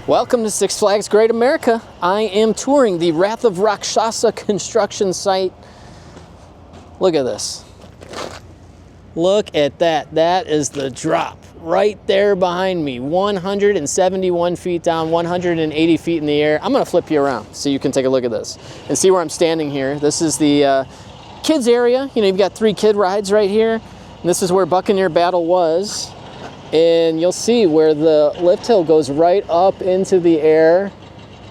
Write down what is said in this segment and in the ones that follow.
Welcome to Six Flags Great America. I am touring the Wrath of Rakshasa construction site. Look at this. Look at that. That is the drop right there behind me. 171 feet down, 180 feet in the air. I'm gonna flip you around so you can take a look at this and see where I'm standing here. This is the kids area. You know, you've got 3 kid rides right here. And this is where Buccaneer Battle was. And you'll see where the lift hill goes right up into the air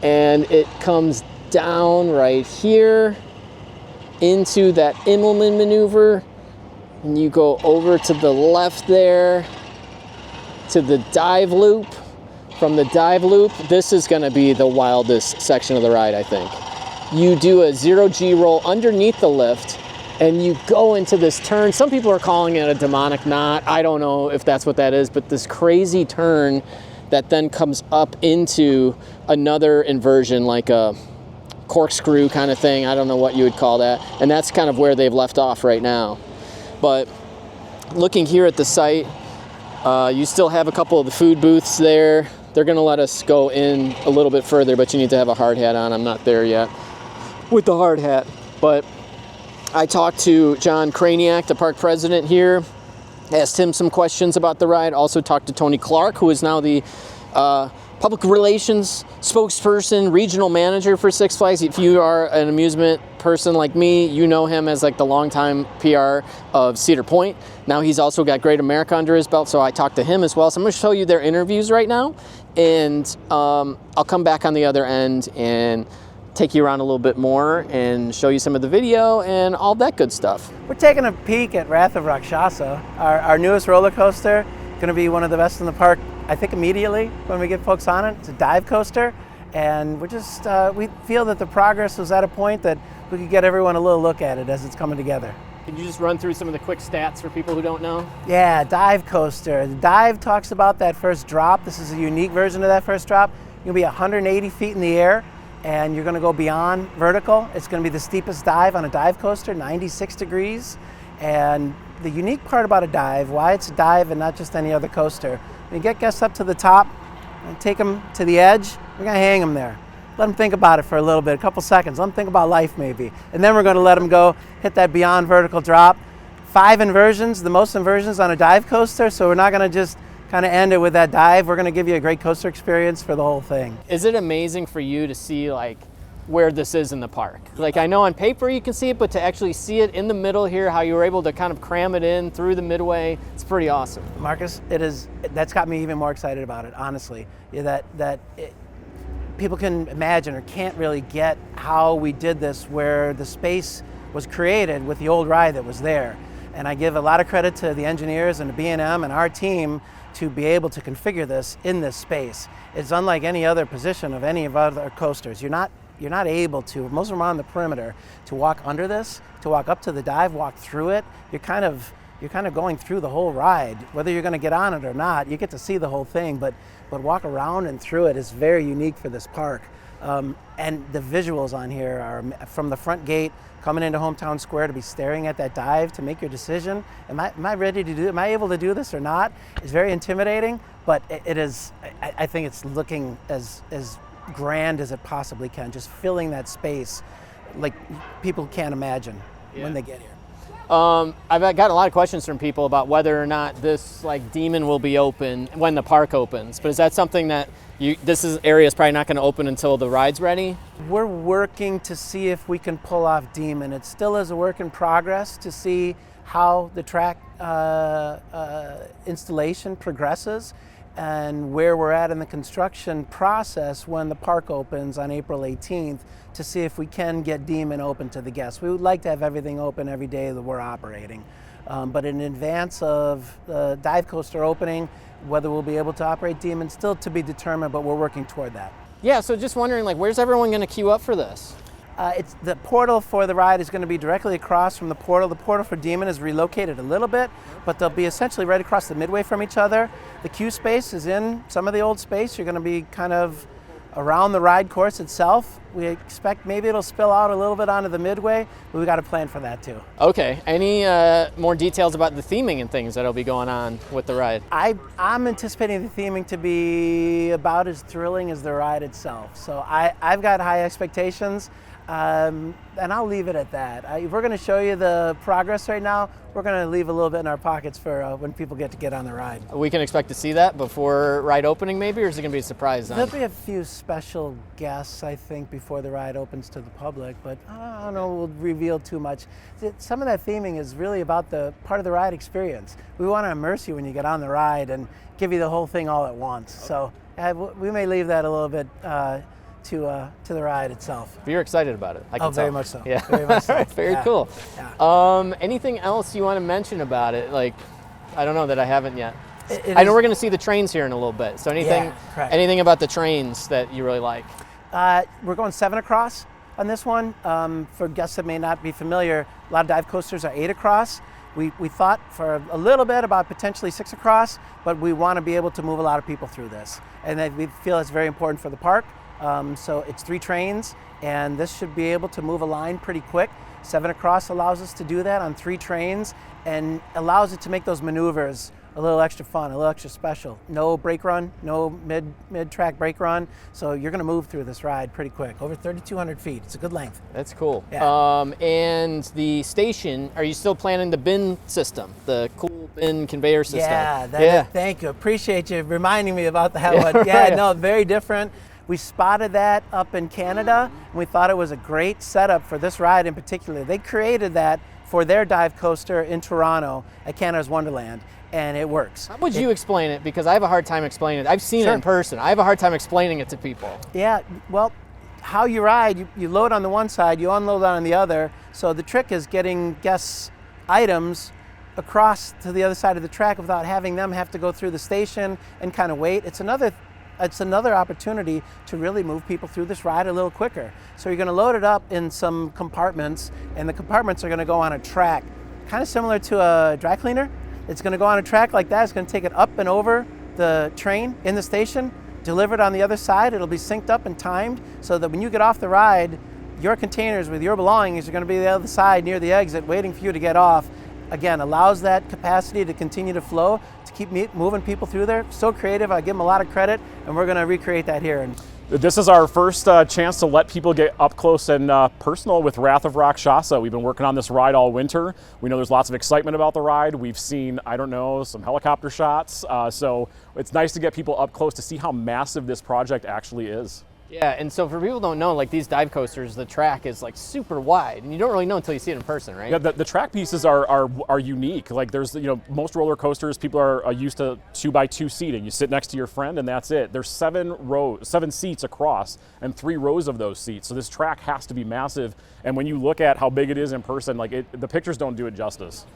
and it comes down right here into that Immelman maneuver, and you go over to the left there to the dive loop. From the dive loop, this is going to be the wildest section of the ride, I think. You do a 0G roll underneath the lift and you go into this turn. Some people are calling it a demonic knot. I don't know if that's what that is, but this crazy turn that then comes up into another inversion, like a corkscrew kind of thing. I don't know what you would call that. And that's kind of where they've left off right now. But looking here at the site, you still have a couple of the food booths there. They're gonna let us go in a little bit further, but you need to have a hard hat on. I'm not there yet with the hard hat, but I talked to John Krajnak, the park president here, asked him some questions about the ride. Also talked to Tony Clark, who is now the public relations spokesperson, regional manager for Six Flags. If you are an amusement person like me, you know him as like the longtime PR of Cedar Point. Now he's also got Great America under his belt, so I talked to him as well. So I'm going to show you their interviews right now, and I'll come back on the other end and take you around a little bit more and show you some of the video and all that good stuff. We're taking a peek at Wrath of Rakshasa, our newest roller coaster. Going to be one of the best in the park, I think, immediately when we get folks on it. It's a dive coaster, and we're just, we feel that the progress was at a point that we could get everyone a little look at it as it's coming together. Could you just run through some of the quick stats for people who don't know? Yeah, dive coaster. The dive talks about that first drop. This is a unique version of that first drop. You'll be 180 feet in the air, and you're going to go beyond vertical. It's going to be the steepest dive on a dive coaster, 96 degrees. And the unique part about a dive, why it's a dive and not just any other coaster, when you get guests up to the top and take them to the edge, we're going to hang them there. Let them think about it for a little bit, a couple seconds. Let them think about life maybe. And then we're going to let them go hit that beyond vertical drop. 5 inversions, the most inversions on a dive coaster, so we're not going to just kind of end it with that dive. We're going to give you a great coaster experience for the whole thing. Is it amazing for you to see like where this is in the park? Like, I know on paper you can see it, but to actually see it in the middle here, how you were able to kind of cram it in through the midway, it's pretty awesome. Marcus, that's got me even more excited about it, honestly. Yeah, people can imagine or can't really get how we did this, where the space was created with the old ride that was there. And I give a lot of credit to the engineers and the B&M and our team to be able to configure this in this space. It's unlike any other position of any of other coasters. You're not able to, most of them are on the perimeter, to walk under this, to walk up to the dive, walk through it. You're kind of going through the whole ride. Whether you're going to get on it or not, you get to see the whole thing, but walk around and through it is very unique for this park. And the visuals on here are from the front gate, coming into Hometown Square, to be staring at that dive to make your decision. Am I ready to do it? Am I able to do this or not? It's very intimidating, but it is, I think it's looking as grand as it possibly can, just filling that space like people can't imagine when they get here. I've got a lot of questions from people about whether or not this like demon will be open when the park opens, but is that something that this area is probably not going to open until the ride's ready? We're working to see if we can pull off demon. It still is a work in progress to see how the track installation progresses and where we're at in the construction process when the park opens on April 18th, to see if we can get demon open to the guests. We would like to have everything open every day that we're operating. But in advance of the dive coaster opening, whether we'll be able to operate demon, still to be determined, but we're working toward that. Yeah, so just wondering, like, where's everyone going to queue up for this? It's the portal for the ride is going to be directly across from the portal. The portal for demon is relocated a little bit, but they'll be essentially right across the midway from each other. The queue space is in some of the old space. You're going to be kind of around the ride course itself. We expect maybe it'll spill out a little bit onto the midway, but we got to plan for that too. Okay. Any more details about the theming and things that'll be going on with the ride? I'm anticipating the theming to be about as thrilling as the ride itself. So I've got high expectations, and I'll leave it at that. We're going to show you the progress right now. We're going to leave a little bit in our pockets for when people get on the ride. We can expect to see that before ride opening maybe, or is it going to be a surprise then? There'll be a few special guests, I think, before the ride opens to the public, but I don't know, we'll reveal too much. Some of that theming is really about the part of the ride experience. We want to immerse you when you get on the ride and give you the whole thing all at once. Okay. So we may leave that a little bit to the ride itself. But you're excited about it. I can tell. Very much so. Yeah. Very much so. Very cool. Yeah. Anything else you want to mention about it? Like, I don't know that I haven't yet. I know we're going to see the trains here in a little bit. So anything about the trains that you really like? We're going 7 across on this one. For guests that may not be familiar, a lot of dive coasters are 8 across. We thought for a little bit about potentially 6 across, but we want to be able to move a lot of people through this. And that we feel it's very important for the park. So it's 3 trains, and this should be able to move a line pretty quick. 7 across allows us to do that on 3 trains and allows it to make those maneuvers a little extra fun, a little extra special. No brake run, no mid-track brake run. So you're going to move through this ride pretty quick, over 3,200 feet. It's a good length. That's cool. Yeah. And the station, are you still planning the bin system, the cool bin conveyor system? Yeah, thank you. Appreciate you reminding me about that one. Yeah, no, very different. We spotted that up in Canada, and we thought it was a great setup for this ride in particular. They created that for their dive coaster in Toronto at Canada's Wonderland, and it works. How would you explain it? Because I have a hard time explaining it. I've seen it in person. I have a hard time explaining it to people. Yeah, well, how you ride, you load on the one side, you unload on the other. So the trick is getting guests' items across to the other side of the track without having them have to go through the station and kind of wait. It's another opportunity to really move people through this ride a little quicker. So you're going to load it up in some compartments, and the compartments are going to go on a track, kind of similar to a dry cleaner. It's going to go on a track like that. It's going to take it up and over the train in the station, deliver it on the other side. It'll be synced up and timed so that when you get off the ride, your containers with your belongings are going to be the other side near the exit waiting for you to get off. Again, allows that capacity to continue to flow, to keep moving people through there. So creative, I give them a lot of credit, and we're going to recreate that here. This is our first chance to let people get up close and personal with Wrath of Rakshasa. We've been working on this ride all winter. We know there's lots of excitement about the ride. We've seen, I don't know, some helicopter shots. So it's nice to get people up close to see how massive this project actually is. Yeah, and so for people who don't know, like these dive coasters, the track is like super wide, and you don't really know until you see it in person, right? Yeah, the track pieces are unique. Like there's, most roller coasters, people are used to 2x2 seating. You sit next to your friend and that's it. There's 7 seats across and 3 rows of those seats. So this track has to be massive. And when you look at how big it is in person, the pictures don't do it justice.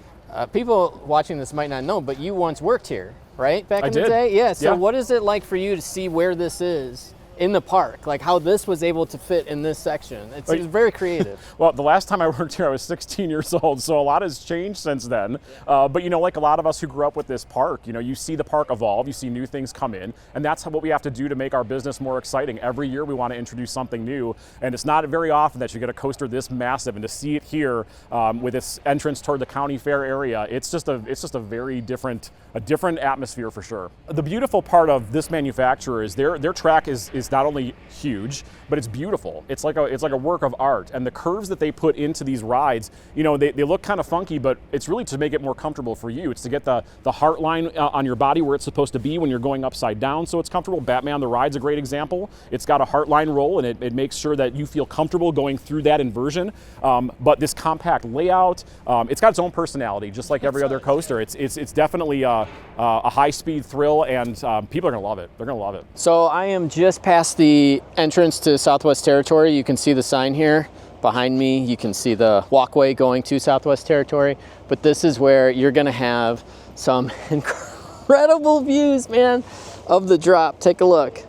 People watching this might not know, but you once worked here, right? Back in the day? Yeah, so yeah. What is it like for you to see where this is in the park, like how this was able to fit in this section? It's very creative. Well, the last time I worked here, I was 16 years old, so a lot has changed since then. But like a lot of us who grew up with this park, you see the park evolve, you see new things come in, and that's what we have to do to make our business more exciting. Every year we want to introduce something new, and it's not very often that you get a coaster this massive, and to see it here with its entrance toward the county fair area, it's just a very different atmosphere for sure. The beautiful part of this manufacturer is their track is not only huge, but it's beautiful. It's like a work of art, and the curves that they put into these rides, they look kind of funky, but it's really to make it more comfortable for you. It's to get the heart line on your body where it's supposed to be when you're going upside down, so it's comfortable. Batman the Ride's a great example. It's got a heart line roll, and it makes sure that you feel comfortable going through that inversion. But this compact layout, it's got its own personality, just like every other coaster. It's definitely a high-speed thrill, and people are gonna love it. They're gonna love it. So I am just past the entrance to Southwest Territory. You can see the sign here behind me. You can see the walkway going to Southwest Territory. But this is where you're gonna have some incredible views, man, of the drop. Take a look.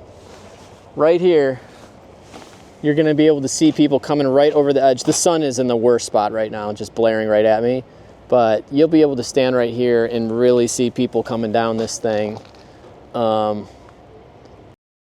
Right here, you're gonna be able to see people coming right over the edge. The sun is in the worst spot right now, just blaring right at me. But you'll be able to stand right here and really see people coming down this thing.